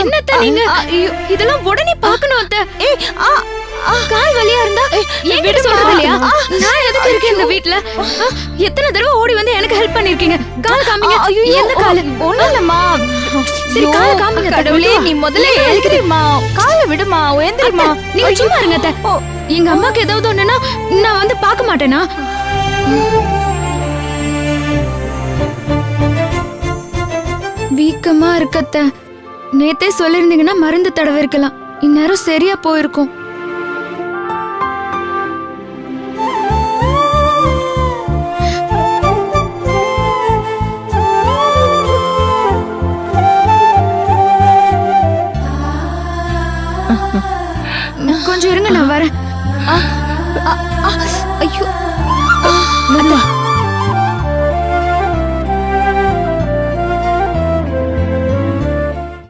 என்னத்த நீங்க இதெல்லாம் உடனே பார்க்கணும் அத்தை. ஏய் கால் வலியா இருந்தா என்கிட்ட சொல்றது இல்லையா? நான் எதுக்கு இருக்கேன் இந்த வீட்ல? எத்தனை தடவை ஓடி வந்து எனக்கு ஹெல்ப் பண்ணிருக்கீங்க. கால் காமிங்க. எந்த கால்? ஒண்ணும் இல்லம்மா. சரி கால் காமிங்க. கடவுளே, நீ முதல்ல எழுந்திரிமா. காலை விடுமா, எழுந்திரிமா. நீங்க சும்மா இருங்க அத்தை. எங்க அம்மாக்கு ஏதாவது ஒண்ணுனா நான் வந்து பார்க்க மாட்டேனா? வீக்கமா இருக்கத்த. நேத்தே சொல்லிருந்தீங்கன்னா மருந்து தடவை இருக்கலாம். இந்நேரம் சரியா போயிருக்கும். கொஞ்சம் இருங்க, நான் வரேன். ஐயோ அத்தை